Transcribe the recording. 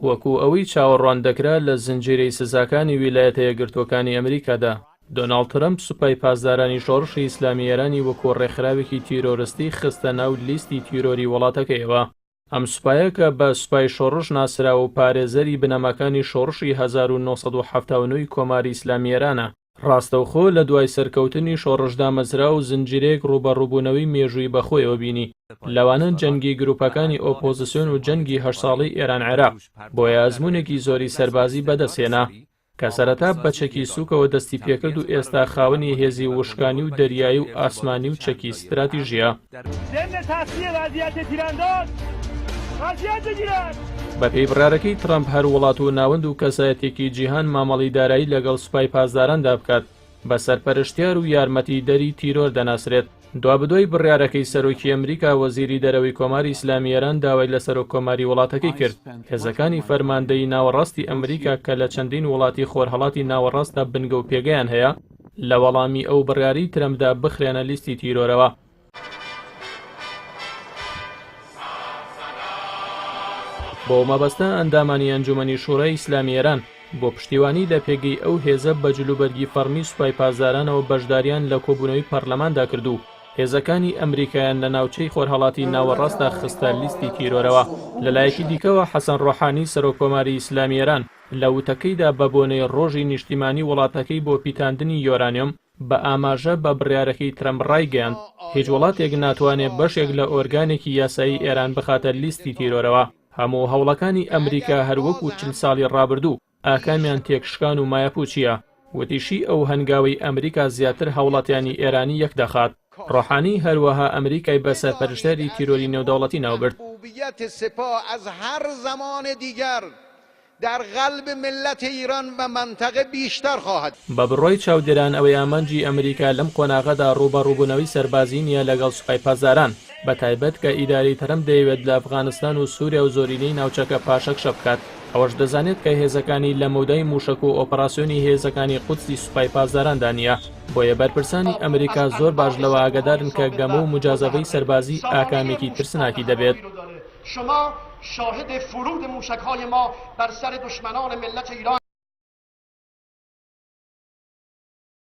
وەکو ئەوەی چاوەڕوان دەکرا لە زنجیرەی سزاکانی ویلایەتە یەکگرتووەکانی ئەمریکادا، دۆناڵد ترەمپ سوپای پاسدارانی شۆڕشی ئیسلامی ئێرانی وەکو ڕێکخراوێکی تیرۆریستی خستە ناو لیستی تیرۆری وڵاتەکەیەوە. ئەم سوپایە کە بە سوپای شۆڕش ناسراوە و پارێزەری بنەماکانی شۆڕشی 1970 کۆماری ئیسلامی ئێرانە، ڕاستەوخۆ لە دوای سەرکەوتنی شۆڕشدا مەزرا و زنجیرەیەک ڕوبەڕووبوونەوەی مێژووی بەخۆیەوە بینی، لەوانە جەنگی گروپەکانی ئۆپۆزیسیۆن و جەنگی 8 ساڵی ئێران عێراق بۆیە ئەزموونێکی زۆری سەربازی بەدەستهێنا کە سەرەتا بە چەکی سووکەوە دەستی پێکرد و ئێستا خاوەنی هێزی وشکانی و دەریایی و ئاسمانی و چەکی استراتیژیە. بە پێی بڕارەکەی ترەمپ هەر وڵات و ناوەند و کەسایەتێکی جیهان مامەڵی دارایی لەگەڵ سوپای پاسداراندا بکات بە سەرپەرشتیار و یارمەتیدەری تیرۆر دەناسرێت. دوابدۆی بڕیارەکەی سەرۆکی ئەمریکا وەزیری دەرەوەی کۆماری ئیسلامی ئێران داوای لە سەرۆک کۆماری وڵاتەکەی کرد هێزەکانی فەرماندەی ناوەڕاستی ئەمریکا کە لە چەندین وڵاتی خۆرهەڵاتی ناوەڕاستدا بنگە و پێگەیان هەیە لە وەڵامی ئەو بڕیاری ترەمپدا بخرێنە لیستی تیرۆرەوە. بۆ مەبەستە ئەندامانی ئەنجومەنی شوڕای ئیسلامی ئێران بۆ پشتیوانی لە پێگەی ئەو هێزە بە جلوبەرگی فەرمی سوپای پاسدارانەوە بەشداریان لە کۆبوونەوەی پەرلەماندا کردو هێزەکانی ئەمریکایان لە ناوچەی خۆرهەڵاتی ناوەڕاستدا خستە لیستی تیرۆرەوە. لەلایەکی دیکەوە حەسەن ڕۆحانی سەرۆک کۆماری ئیسلامی ئێران لە وتەکەیدا بە بۆنەی ڕۆژی نیشتیمانی وڵاتەکەی بۆ پیتاندنی یۆرانیۆم بە ئاماژە بە بڕیارەکەی ترەمپ ڕایگەیاند هیچ وڵاتێک ناتوانێت بەشێک لە ئۆرگانێکی یاسایی ئێران بخاتە لیستی تیرۆرەوە. هەموو هەوڵەکانی ئەمریکا هەروەکو 40 ساڵی ڕابردوو ئاکامیان تێکشکان و مایەپوچیە. وتیشی ئەو هەنگاوی ئەمریکا زیاتر هەوڵاتیانی ئێرانی یەک دەخات. ڕۆحانی هەروەها ئەمریکای بە سەرپەرشتیاری تیرۆری نێودەوڵەتی ناوبرد. در قلب ملت ایران و منطقه بیشتر خواهد. بە بڕۆی چاودێران ئەوەی ئامانجی ئەمریکا لەم قۆناغەدا ڕوبەڕووبوونەوەی سەربازی نییە لەگەڵ سوپای پاسداران بە تایبەت کە ئیداری ترەمپ دەیەوێت لە ئەفغانستان و سووریا و زۆرینەی ناوچەکە پاشەکشە بکات. ئەوەش دەزانێت کە هێزەکانی لە مەودای موشک و ئۆپەراسیۆنی هێزەکانی قودسی سوپای پاسداراندا نییە. بۆیە بەرپرسانی ئەمریکا زۆر باش لەوە ئاگادارن کە گەمە و مجازەفەی سەربازی ئاکامێکی ترسناکی دەبێت. شما شاهد فرود موشک‌های ما بر سر دشمنان ملت ایران